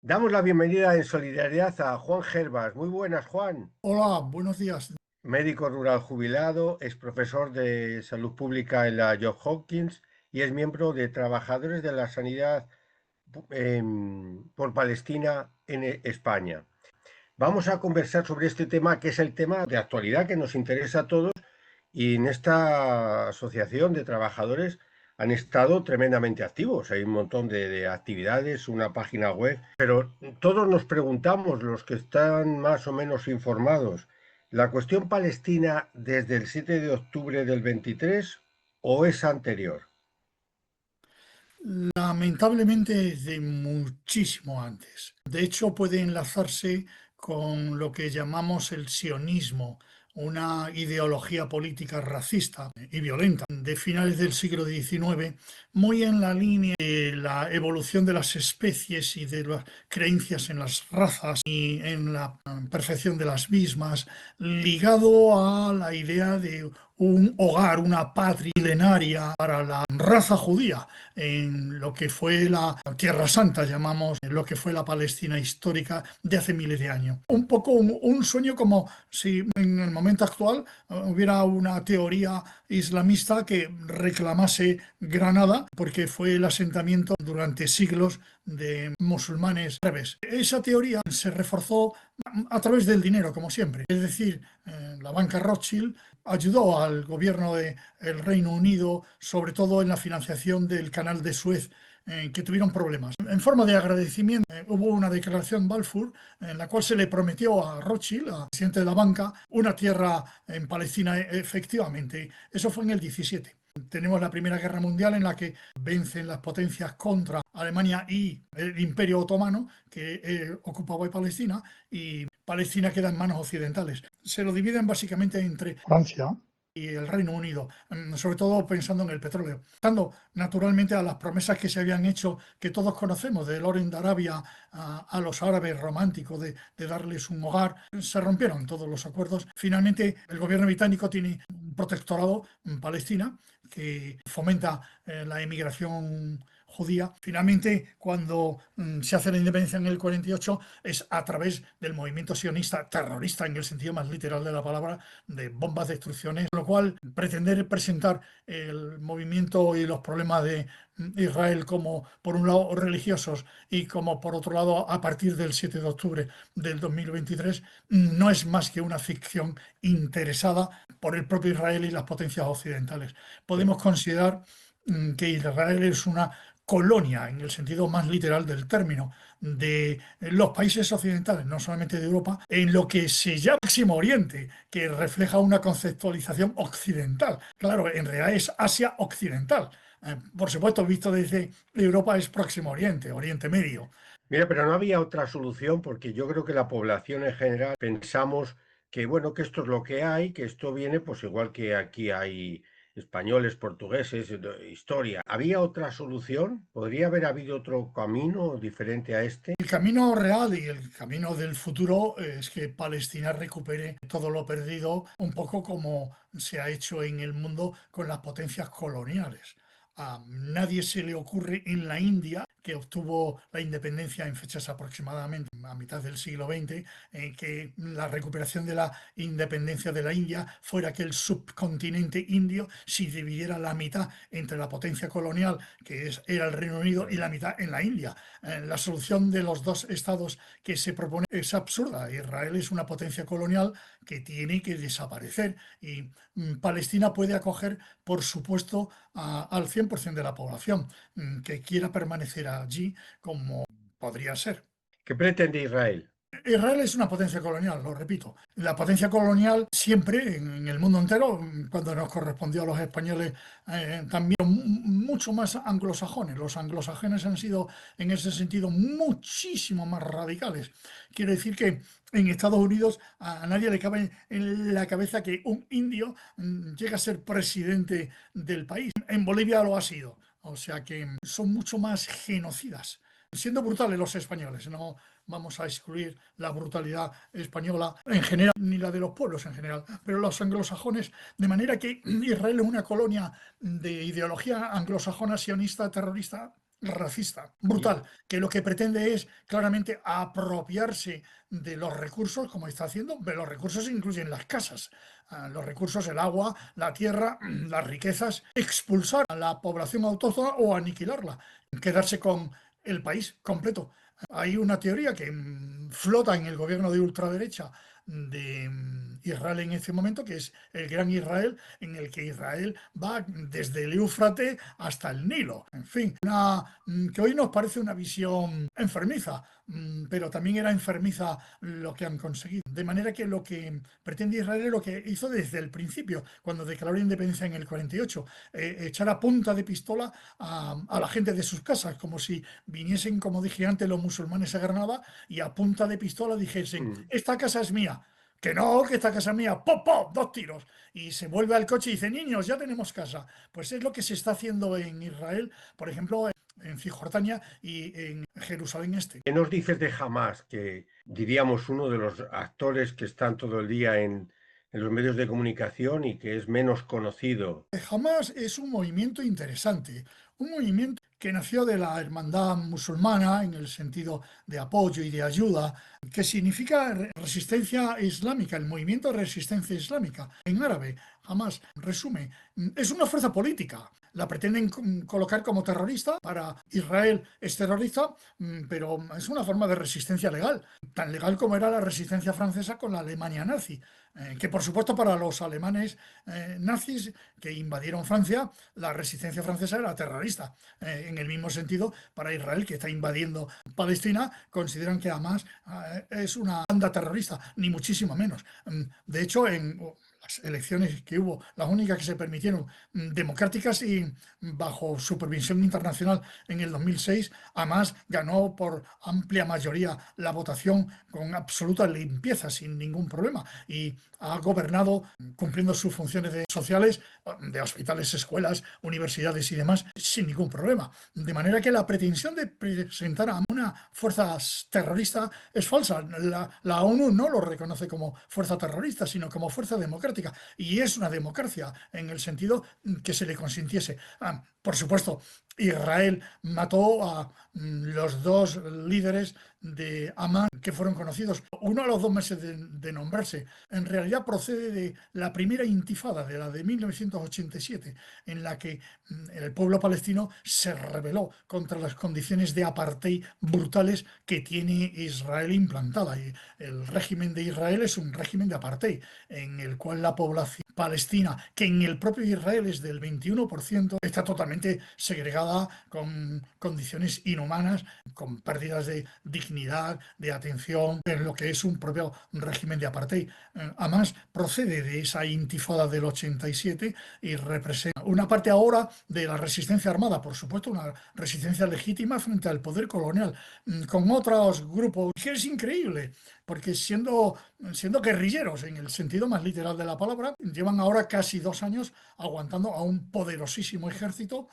Damos la bienvenida en solidaridad a Juan Gervas. Muy buenas, Juan. Hola, buenos días. Médico rural jubilado, es profesor de salud pública en la Johns Hopkins y es miembro de Trabajadores de la Sanidad por Palestina en España. Vamos a conversar sobre este tema, que es el tema de actualidad que nos interesa a todos, y en esta asociación de trabajadores han estado tremendamente activos. Hay un montón de actividades, una página web, pero todos nos preguntamos, los que están más o menos informados, ¿la cuestión palestina desde el 7 de octubre del 23 o es anterior? Lamentablemente es de muchísimo antes. De hecho, puede enlazarse con lo que llamamos el sionismo, una ideología política racista y violenta de finales del siglo XIX, muy en la línea de la evolución de las especies y de las creencias en las razas y en la perfección de las mismas, ligado a la idea de un hogar, una patria milenaria para la raza judía en lo que fue la Tierra Santa, llamamos lo que fue la Palestina histórica de hace miles de años. Un poco un sueño como si en el momento actual hubiera una teoría islamista que reclamase Granada, porque fue el asentamiento durante siglos de musulmanes árabes. Esa teoría se reforzó a través del dinero, como siempre. Es decir, la banca Rothschild ayudó al gobierno del Reino Unido, sobre todo en la financiación del canal de Suez, que tuvieron problemas. En forma de agradecimiento, hubo una declaración Balfour en la cual se le prometió a Rothschild, al presidente de la banca, una tierra en Palestina, efectivamente. Eso fue en el 17. Tenemos la Primera Guerra Mundial en la que vencen las potencias contra Alemania y el Imperio Otomano, que ocupaba Palestina, y Palestina queda en manos occidentales. Se lo dividen básicamente entre Francia y el Reino Unido, sobre todo pensando en el petróleo. Pensando naturalmente a las promesas que se habían hecho, que todos conocemos, de Loren de Arabia a los árabes románticos, de darles un hogar, se rompieron todos los acuerdos. Finalmente, el gobierno británico tiene un protectorado en Palestina que fomenta la emigración judía. Finalmente, cuando se hace la independencia en el 48, es a través del movimiento sionista terrorista, en el sentido más literal de la palabra, de bombas, destrucciones, lo cual pretender presentar el movimiento y los problemas de Israel como, por un lado, religiosos y como, por otro lado, a partir del 7 de octubre del 2023, no es más que una ficción interesada por el propio Israel y las potencias occidentales. Podemos considerar que Israel es una colonia, en el sentido más literal del término, de los países occidentales, no solamente de Europa, en lo que se llama Próximo Oriente, que refleja una conceptualización occidental. Claro, en realidad es Asia Occidental. Por supuesto, visto desde Europa es Próximo Oriente, Oriente Medio. Mira, pero no había otra solución porque yo creo que la población en general pensamos que, bueno, que esto es lo que hay, que esto viene, pues igual que aquí hay españoles, portugueses, historia. ¿Había otra solución? ¿Podría haber habido otro camino diferente a este? El camino real y el camino del futuro es que Palestina recupere todo lo perdido, un poco como se ha hecho en el mundo con las potencias coloniales. A nadie se le ocurre en la India, que obtuvo la independencia en fechas aproximadamente a mitad del siglo XX, que la recuperación de la independencia de la India fuera que el subcontinente indio se dividiera la mitad entre la potencia colonial, que era el Reino Unido, y la mitad en la India. La solución de los dos estados que se propone es absurda. Israel es una potencia colonial que tiene que desaparecer y Palestina puede acoger, por supuesto, al 100% de la población que quiera permanecer allí como podría ser. ¿Qué pretende Israel? Israel es una potencia colonial, lo repito. La potencia colonial siempre en el mundo entero, cuando nos correspondió a los españoles, también mucho más anglosajones. Los anglosajones han sido en ese sentido muchísimo más radicales. Quiero decir que en Estados Unidos a nadie le cabe en la cabeza que un indio llegue a ser presidente del país. En Bolivia lo ha sido. O sea que son mucho más genocidas, siendo brutales los españoles, no vamos a excluir la brutalidad española en general, ni la de los pueblos en general, pero los anglosajones, de manera que Israel es una colonia de ideología anglosajona sionista terrorista racista, Y, brutal, que lo que pretende es claramente apropiarse de los recursos, como está haciendo, de los recursos incluyen las casas, los recursos, el agua, la tierra, las riquezas, expulsar a la población autóctona o aniquilarla, quedarse con el país completo. Hay una teoría que flota en el gobierno de ultraderecha de Israel en este momento, que es el Gran Israel, en el que Israel va desde el Éufrates hasta el Nilo. En fin, que hoy nos parece una visión enfermiza, pero también era enfermiza lo que han conseguido. De manera que lo que pretende Israel es lo que hizo desde el principio, cuando declaró independencia en el 48, echar a punta de pistola a la gente de sus casas, como si viniesen, como dije antes, los musulmanes a Granada y a punta de pistola dijesen, mm, esta casa es mía. Que no, que esta casa es mía, ¡pop, pop! 2 tiros. Y se vuelve al coche y dice, niños, ya tenemos casa. Pues es lo que se está haciendo en Israel, por ejemplo, en Cisjordania y en Jerusalén Este. ¿qué nos dices de Hamas, que diríamos uno de los actores que están todo el día en los medios de comunicación y que es menos conocido? Hamas es un movimiento interesante, un movimiento que nació de la hermandad musulmana en el sentido de apoyo y de ayuda, que significa resistencia islámica, el movimiento de resistencia islámica. En árabe, Hamas resume, es una fuerza política. La pretenden colocar como terrorista, para Israel es terrorista, pero es una forma de resistencia legal, tan legal como era la resistencia francesa con la Alemania nazi, que por supuesto para los alemanes nazis que invadieron Francia, la resistencia francesa era terrorista. En el mismo sentido, para Israel, que está invadiendo Palestina, consideran que Hamas es una banda terrorista, ni muchísimo menos. De hecho, en las elecciones que hubo, las únicas que se permitieron democráticas y bajo supervisión internacional en el 2006, Hamas ganó por amplia mayoría la votación con absoluta limpieza, sin ningún problema, y ha gobernado cumpliendo sus funciones sociales de hospitales, escuelas, universidades y demás, sin ningún problema. De manera que la pretensión de presentar a una fuerza terrorista es falsa. La ONU no lo reconoce como fuerza terrorista, sino como fuerza democrática. Y es una democracia en el sentido que se le consintiese. Por supuesto, Israel mató a los 2 líderes de Hamas que fueron conocidos, uno a los 2 meses de nombrarse. En realidad procede de la primera intifada, de la de 1987, en la que el pueblo palestino se rebeló contra las condiciones de apartheid brutales que tiene Israel implantada. Y el régimen de Israel es un régimen de apartheid, en el cual la población palestina, que en el propio Israel es del 21%, está totalmente segregada, con condiciones inhumanas, con pérdidas de dignidad, de atención, en lo que es un propio régimen de apartheid. Además, procede de esa intifada del 87 y representa una parte ahora de la resistencia armada, por supuesto, una resistencia legítima frente al poder colonial, con otros grupos, que es increíble, porque siendo guerrilleros en el sentido más literal de la palabra, llevan ahora casi 2 años aguantando a un poderosísimo ejército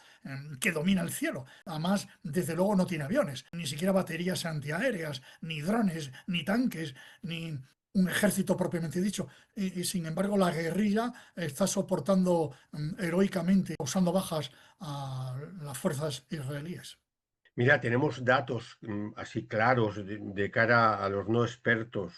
que domina el cielo. Además, desde luego no tiene aviones, ni siquiera baterías antiaéreas, ni drones, ni tanques, ni un ejército propiamente dicho. Y sin embargo, la guerrilla está soportando heroicamente, causando bajas a las fuerzas israelíes. Mira, tenemos datos así claros de cara a los no expertos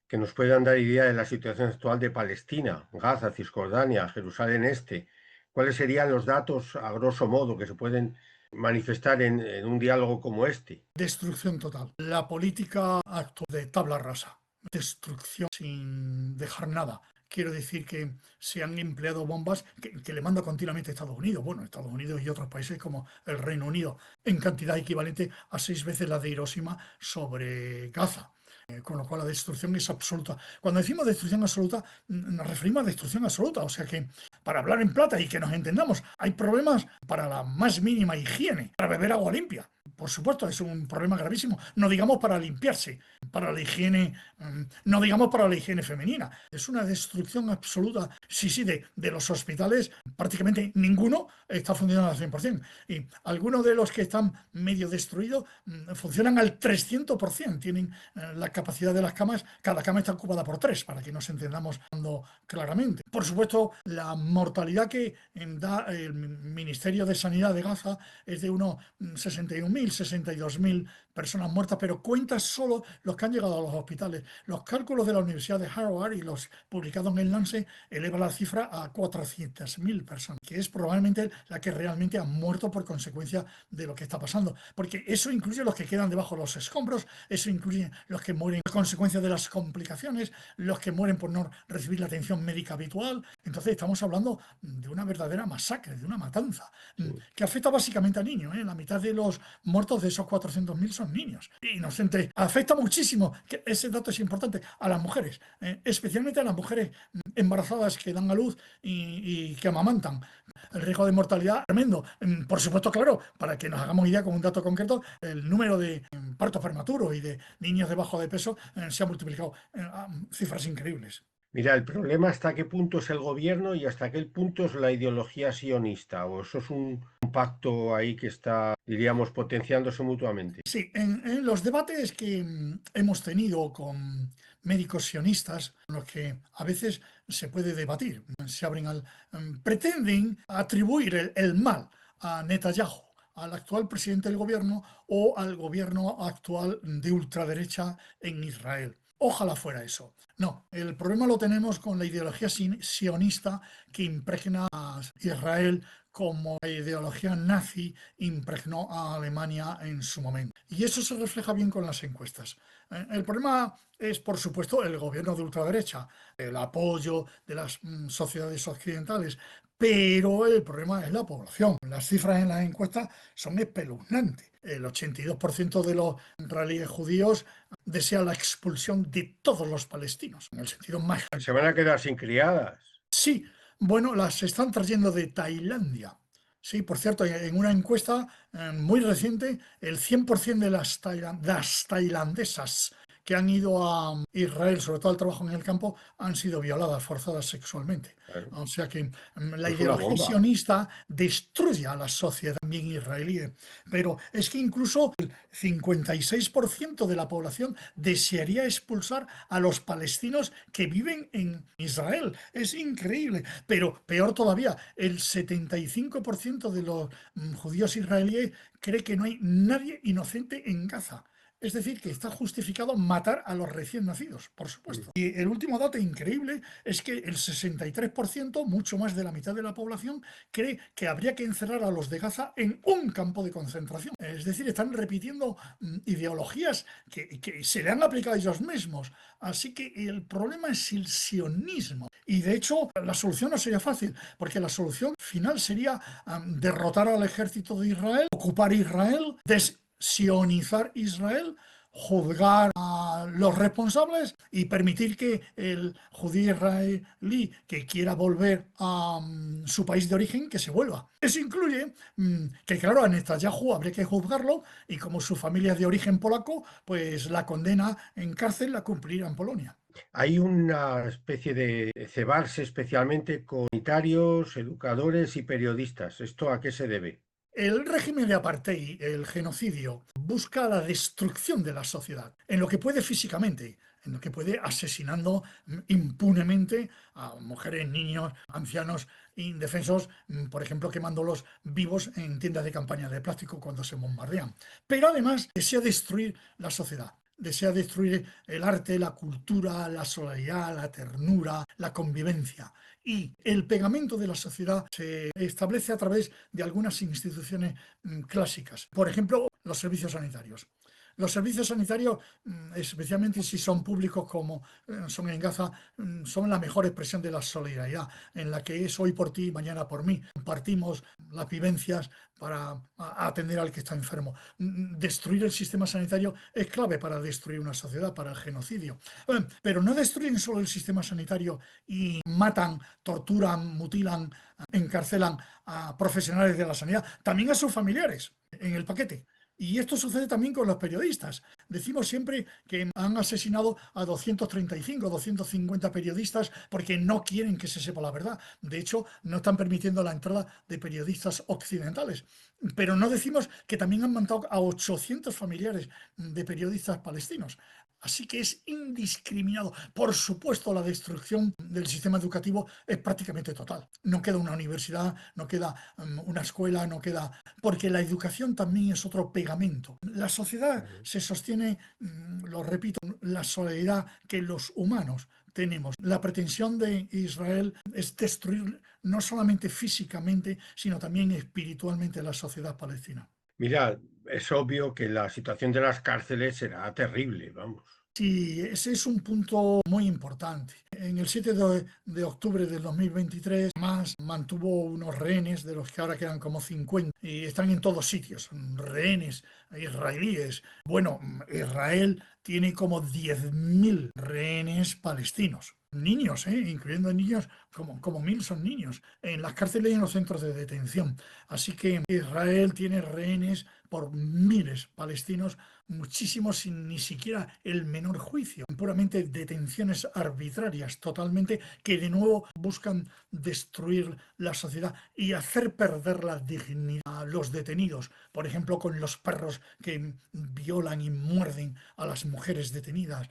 que nos puedan dar idea de la situación actual de Palestina, Gaza, Cisjordania, Jerusalén Este. ¿Cuáles serían los datos, a grosso modo, que se pueden manifestar en un diálogo como este? Destrucción total. La política actual de tabla rasa. Destrucción sin dejar nada. Quiero decir que se han empleado bombas que le manda continuamente Estados Unidos. Bueno, Estados Unidos y otros países como el Reino Unido, en cantidad equivalente a 6 veces la de Hiroshima sobre Gaza. Con lo cual la destrucción es absoluta. Cuando decimos destrucción absoluta, nos referimos a destrucción absoluta. O sea que, para hablar en plata y que nos entendamos, hay problemas para la más mínima higiene, para beber agua limpia, por supuesto, es un problema gravísimo. No digamos para limpiarse, para la higiene, no digamos para la higiene femenina. Es una destrucción absoluta. Sí, sí, de los hospitales, prácticamente ninguno está funcionando al 100%. Y algunos de los que están medio destruidos funcionan al 300%. Tienen la capacidad de las camas, cada cama está ocupada por 3, para que nos entendamos claramente. Por supuesto, la mortalidad que da el Ministerio de Sanidad de Gaza es de unos 61.000, 62.000 personas muertas, pero cuenta solo los que han llegado a los hospitales. Los cálculos de la Universidad de Harvard y los publicados en el Lancet elevan la cifra a 400.000 personas, que es probablemente la que realmente han muerto por consecuencia de lo que está pasando. Porque eso incluye los que quedan debajo de los escombros, eso incluye los que mueren a consecuencia de las complicaciones, los que mueren por no recibir la atención médica habitual. Entonces estamos hablando de una verdadera masacre, de una matanza, Sí. que afecta básicamente a niños. La mitad de los muertos de esos 400.000 son niños inocentes. Afecta muchísimo, que ese dato es importante, a las mujeres, especialmente a las mujeres embarazadas que dan a luz y que amamantan. El riesgo de mortalidad tremendo. Por supuesto, claro, para que nos hagamos idea con un dato concreto, el número de partos prematuros y de niños debajo de peso se ha multiplicado a cifras increíbles. Mira, el problema hasta qué punto es el gobierno y hasta qué punto es la ideología sionista, o eso es un pacto ahí que está, diríamos, potenciándose mutuamente. Sí, en los debates que hemos tenido con médicos sionistas, con los que a veces se puede debatir, se abren pretenden atribuir el mal a Netanyahu, al actual presidente del gobierno o al gobierno actual de ultraderecha en Israel. Ojalá fuera eso. No, el problema lo tenemos con la ideología sionista que impregna a Israel como la ideología nazi impregnó a Alemania en su momento. Y eso se refleja bien con las encuestas. El problema es, por supuesto, el gobierno de ultraderecha, el apoyo de las sociedades occidentales, pero el problema es la población. Las cifras en las encuestas son espeluznantes. El 82% de los israelíes judíos desea la expulsión de todos los palestinos, en el sentido más... Se van a quedar sin criadas. Sí, bueno, las están trayendo de Tailandia. Sí, por cierto, en una encuesta muy reciente, el 100% de las tailandesas que han ido a Israel, sobre todo al trabajo en el campo, han sido violadas, forzadas sexualmente. Claro, O sea que la eso es una ideología bomba. sionista destruye a la sociedad también israelí. Pero es que incluso el 56% de la población desearía expulsar a los palestinos que viven en Israel. Es increíble. Pero peor todavía, el 75% de los judíos israelíes cree que no hay nadie inocente en Gaza. Es decir, que está justificado matar a los recién nacidos, por supuesto. Y el último dato increíble es que el 63%, mucho más de la mitad de la población, cree que habría que encerrar a los de Gaza en un campo de concentración. Es decir, están repitiendo ideologías que se le han aplicado a ellos mismos. Así que el problema es el sionismo. Y de hecho, la solución no sería fácil, porque la solución final sería derrotar al ejército de Israel, ocupar Israel, sionizar Israel, juzgar a los responsables y permitir que el judío israelí que quiera volver a su país de origen, que se vuelva. Eso incluye que, claro, a Netanyahu habría que juzgarlo y como su familia es de origen polaco, pues la condena en cárcel la cumplirá en Polonia. Hay una especie de cebarse especialmente con sanitarios, educadores y periodistas. ¿Esto a qué se debe? El régimen de apartheid, el genocidio, busca la destrucción de la sociedad, en lo que puede físicamente, en lo que puede asesinando impunemente a mujeres, niños, ancianos indefensos, por ejemplo, quemándolos vivos en tiendas de campaña de plástico cuando se bombardean. Pero además desea destruir la sociedad. Desea destruir el arte, la cultura, la solidaridad, la ternura, la convivencia. Y el pegamento de la sociedad se establece a través de algunas instituciones clásicas. Por ejemplo, los servicios sanitarios. Los servicios sanitarios, especialmente si son públicos como son en Gaza, son la mejor expresión de la solidaridad, en la que es hoy por ti, mañana por mí. Compartimos las vivencias para atender al que está enfermo. Destruir el sistema sanitario es clave para destruir una sociedad, para el genocidio. Pero no destruyen solo el sistema sanitario y matan, torturan, mutilan, encarcelan a profesionales de la sanidad, también a sus familiares en el paquete. Y esto sucede también con los periodistas. Decimos siempre que han asesinado a 235, 250 periodistas porque no quieren que se sepa la verdad. De hecho, no están permitiendo la entrada de periodistas occidentales. Pero no decimos que también han matado a 800 familiares de periodistas palestinos. Así que es indiscriminado. Por supuesto, la destrucción del sistema educativo es prácticamente total. No queda una universidad, no queda una escuela, no queda... Porque la educación también es otro pegamento. La sociedad se sostiene, lo repito, la solidaridad que los humanos tenemos. La pretensión de Israel es destruir no solamente físicamente, sino también espiritualmente la sociedad palestina. Mira, es obvio que la situación de las cárceles será terrible, vamos. Sí, ese es un punto muy importante. En el 7 de octubre del 2023, Hamas mantuvo unos rehenes, de los que ahora quedan como 50, y están en todos sitios, rehenes israelíes. Bueno, Israel tiene como 10.000 rehenes palestinos. Niños, incluyendo niños, como 1.000 son niños, en las cárceles y en los centros de detención. Así que Israel tiene rehenes por miles palestinos, muchísimos sin ni siquiera el menor juicio, puramente detenciones arbitrarias totalmente que de nuevo buscan destruir la sociedad y hacer perder la dignidad a los detenidos, por ejemplo con los perros que violan y muerden a las mujeres detenidas,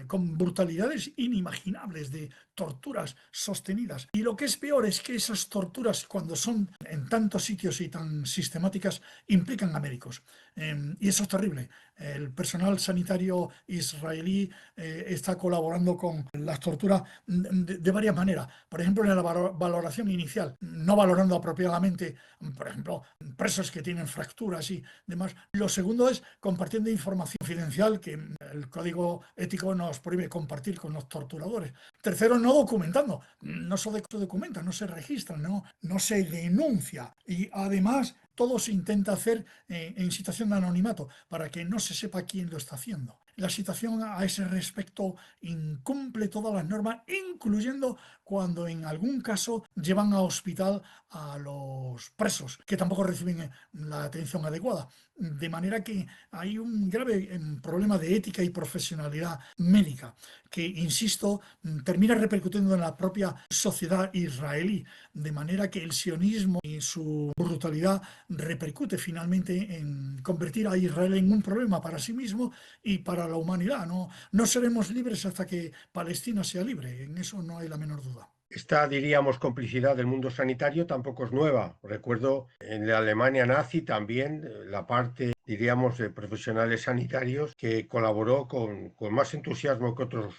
con brutalidades inimaginables de torturas sostenidas. Y lo que es peor es que esas torturas, cuando son en tantos sitios y tan sistemáticas, implican a médicos. Y eso es terrible. El personal sanitario israelí está colaborando con las torturas de varias maneras. Por ejemplo, en la valoración inicial, no valorando apropiadamente, por ejemplo, presos que tienen fracturas y demás. Lo segundo es compartiendo información confidencial que el código ético nos prohíbe compartir con los torturadores. Tercero, no documentando. No se documenta, no se registra, no se denuncia. Y además, todo se intenta hacer en situación de anonimato para que no se sepa quién lo está haciendo. La situación a ese respecto incumple todas las normas, incluyendo cuando en algún caso llevan a hospital a los presos, que tampoco reciben la atención adecuada. De manera que hay un grave problema de ética y profesionalidad médica, que, insisto, termina repercutiendo en la propia sociedad israelí, de manera que el sionismo y su brutalidad repercute finalmente en convertir a Israel en un problema para sí mismo y para la humanidad. No seremos libres hasta que Palestina sea libre, en eso no hay la menor duda. Esta, diríamos, complicidad del mundo sanitario tampoco es nueva. Recuerdo en la Alemania nazi también la parte, diríamos, de profesionales sanitarios que colaboró con más entusiasmo que otros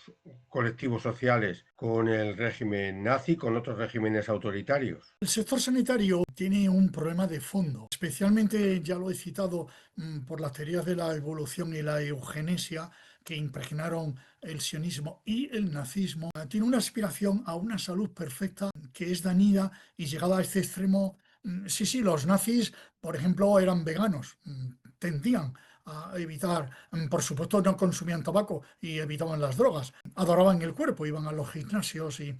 colectivos sociales con el régimen nazi, con otros regímenes autoritarios. El sector sanitario tiene un problema de fondo, especialmente, ya lo he citado, por las teorías de la evolución y la eugenesia que impregnaron el sionismo y el nazismo. Tiene una aspiración a una salud perfecta que es dañina y llegada a este extremo. Sí, los nazis, por ejemplo, eran veganos, tendían a evitar, por supuesto, no consumían tabaco y evitaban las drogas, adoraban el cuerpo, iban a los gimnasios y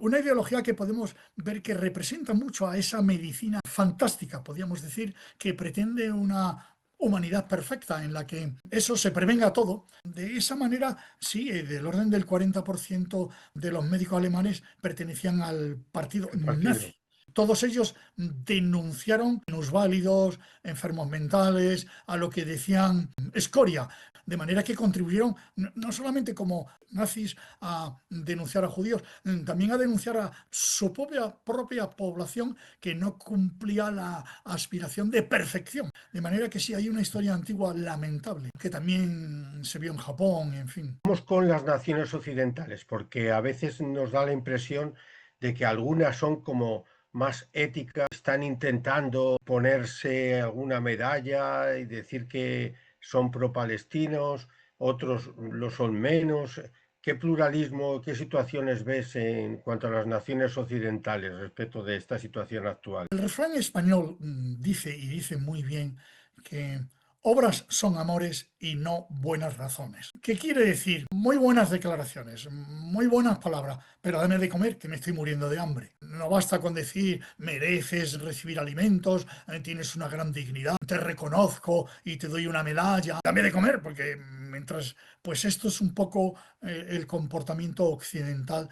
una ideología que podemos ver que representa mucho a esa medicina fantástica, podríamos decir, que pretende una humanidad perfecta en la que eso se prevenga todo. De esa manera, sí, del orden del 40% de los médicos alemanes pertenecían al partido El partido. nazi. Todos ellos denunciaron minusválidos, enfermos mentales, a lo que decían escoria, de manera que contribuyeron no solamente como nazis a denunciar a judíos, también a denunciar a su propia población que no cumplía la aspiración de perfección. De manera que sí, hay una historia antigua lamentable, que también se vio en Japón, en fin. Vamos con las naciones occidentales, porque a veces nos da la impresión de que algunas son como más éticas, están intentando ponerse alguna medalla y decir que son pro-palestinos, otros lo son menos. ¿Qué pluralismo, qué situaciones ves en cuanto a las naciones occidentales respecto de esta situación actual? El refrán español dice, y dice muy bien, que Obras son amores y no buenas razones. ¿Qué quiere decir? Muy buenas declaraciones, muy buenas palabras, pero dame de comer, que me estoy muriendo de hambre. No basta con decir mereces recibir alimentos, tienes una gran dignidad, te reconozco y te doy una medalla. Dame de comer, porque mientras, pues esto es un poco el comportamiento occidental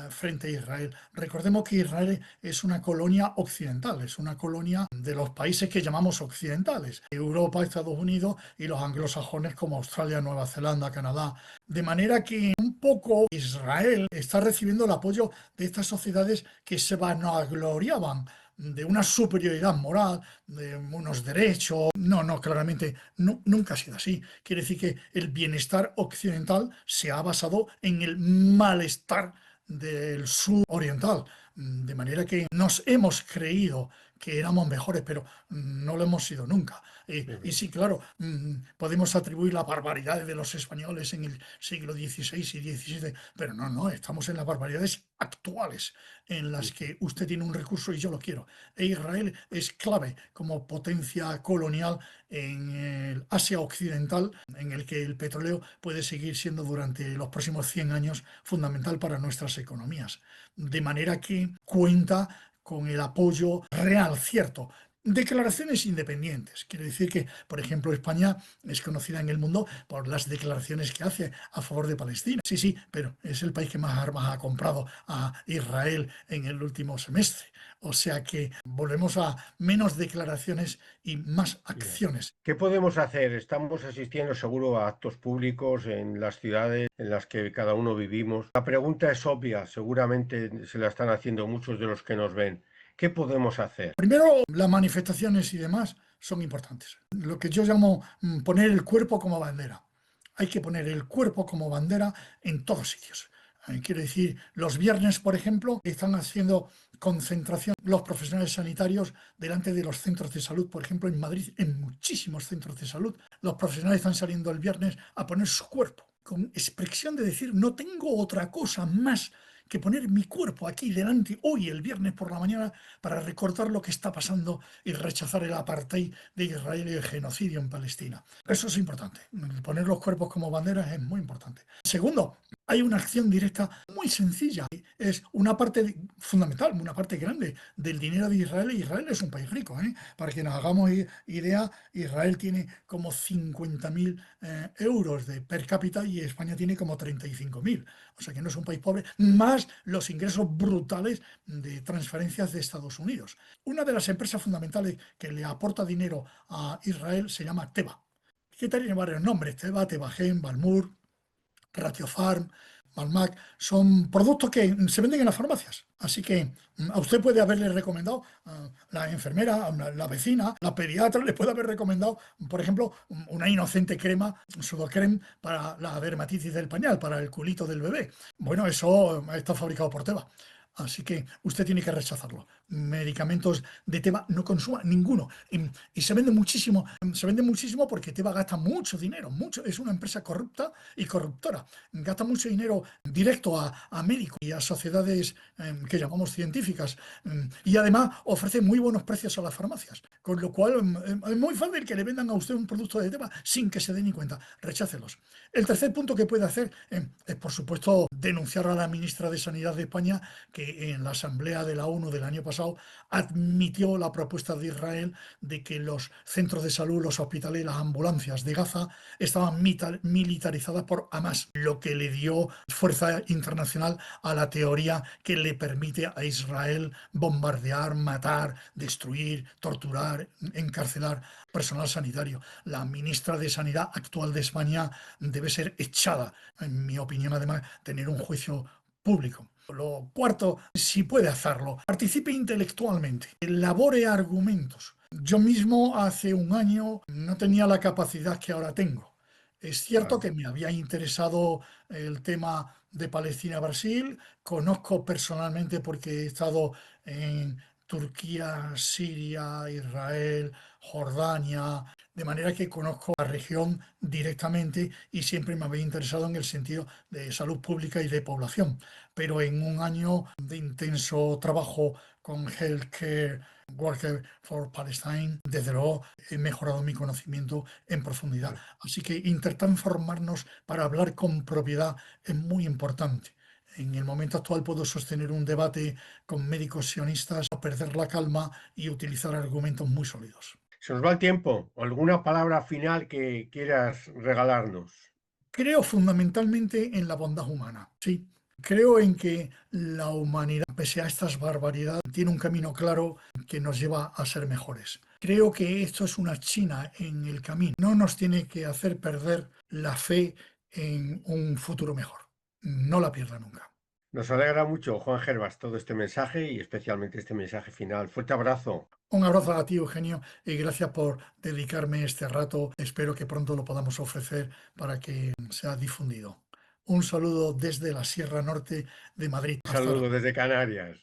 frente a Israel. Recordemos que Israel es una colonia occidental, es una colonia de los países que llamamos occidentales, Europa, Estados Unidos y los anglosajones como Australia, Nueva Zelanda, Canadá. De manera que un poco Israel está recibiendo el apoyo de estas sociedades que se vanagloriaban de una superioridad moral, de unos derechos. No, claramente nunca ha sido así. Quiere decir que el bienestar occidental se ha basado en el malestar del sur oriental, de manera que nos hemos creído que éramos mejores, pero no lo hemos sido nunca. Y sí, claro, podemos atribuir las barbaridades de los españoles en el siglo XVI y XVII, pero no, estamos en las barbaridades actuales, en las que usted tiene un recurso y yo lo quiero. E Israel es clave como potencia colonial en el Asia Occidental, en el que el petróleo puede seguir siendo durante los próximos 100 años fundamental para nuestras economías. De manera que cuenta con el apoyo real, cierto. Declaraciones independientes. Quiere decir que, por ejemplo, España es conocida en el mundo por las declaraciones que hace a favor de Palestina. Sí, pero es el país que más armas ha comprado a Israel en el último semestre. O sea que volvemos a menos declaraciones y más acciones. ¿Qué podemos hacer? Estamos asistiendo seguro a actos públicos en las ciudades en las que cada uno vivimos. La pregunta es obvia, seguramente se la están haciendo muchos de los que nos ven. ¿Qué podemos hacer? Primero, las manifestaciones y demás son importantes. Lo que yo llamo poner el cuerpo como bandera. Hay que poner el cuerpo como bandera en todos sitios. Quiero decir, los viernes, por ejemplo, están haciendo concentración los profesionales sanitarios delante de los centros de salud, por ejemplo, en Madrid, en muchísimos centros de salud. Los profesionales están saliendo el viernes a poner su cuerpo, con expresión de decir, no tengo otra cosa más que poner mi cuerpo aquí delante hoy, el viernes por la mañana, para recordar lo que está pasando y rechazar el apartheid de Israel y el genocidio en Palestina. Eso es importante. Poner los cuerpos como banderas es muy importante. Segundo, hay una acción directa muy sencilla. Es una parte fundamental, una parte grande del dinero de Israel. Y Israel es un país rico, ¿eh? Para que nos hagamos idea, Israel tiene como 50.000 euros de per cápita y España tiene como 35.000. O sea que no es un país pobre, más los ingresos brutales de transferencias de Estados Unidos. Una de las empresas fundamentales que le aporta dinero a Israel se llama Teva, que tiene varios nombres: Teva, Tevagen, Balmur, Ratiofarm, Malmac. Son productos que se venden en las farmacias. Así que a usted puede haberle recomendado, la enfermera, la vecina, la pediatra le puede haber recomendado, por ejemplo, una inocente crema, Sudocrem, para la dermatitis del pañal, para el culito del bebé. Bueno, eso está fabricado por Teva. Así que usted tiene que rechazarlo. Medicamentos de Teva no consuma ninguno. Y se vende muchísimo porque Teva gasta mucho dinero, mucho. Es una empresa corrupta y corruptora. Gasta mucho dinero directo a médicos y a sociedades que llamamos científicas. Y además ofrece muy buenos precios a las farmacias. Con lo cual es muy fácil que le vendan a usted un producto de Teva sin que se dé ni cuenta. Rechácelos. El tercer punto que puede hacer es, por supuesto, denunciar a la ministra de Sanidad de España, que en la Asamblea de la ONU del año pasado admitió la propuesta de Israel de que los centros de salud, los hospitales y las ambulancias de Gaza estaban militarizadas por Hamas, lo que le dio fuerza internacional a la teoría que le permite a Israel bombardear, matar, destruir, torturar, encarcelar personal sanitario. La ministra de Sanidad actual de España debe ser echada, en mi opinión, además, tener un juicio público. Lo cuarto, si puede hacerlo, participe intelectualmente, elabore argumentos. Yo mismo hace un año no tenía la capacidad que ahora tengo. Es cierto Claro. que me había interesado el tema de Palestina-Brasil, conozco personalmente porque he estado en Turquía, Siria, Israel, Jordania, de manera que conozco la región directamente y siempre me había interesado en el sentido de salud pública y de población. Pero en un año de intenso trabajo con Healthcare Worker for Palestine, desde luego he mejorado mi conocimiento en profundidad. Así que intentar informarnos para hablar con propiedad es muy importante. En el momento actual puedo sostener un debate con médicos sionistas, no perder la calma y utilizar argumentos muy sólidos. Se nos va el tiempo. ¿Alguna palabra final que quieras regalarnos? Creo fundamentalmente en la bondad humana, sí. Creo en que la humanidad, pese a estas barbaridades, tiene un camino claro que nos lleva a ser mejores. Creo que esto es una China en el camino. No nos tiene que hacer perder la fe en un futuro mejor. No la pierda nunca. Nos alegra mucho, Juan Gervas, todo este mensaje y especialmente este mensaje final. Fuerte abrazo. Un abrazo a ti, Eugenio, y gracias por dedicarme este rato. Espero que pronto lo podamos ofrecer para que sea difundido. Un saludo desde la Sierra Norte de Madrid. Hasta ahora. Saludos desde Canarias.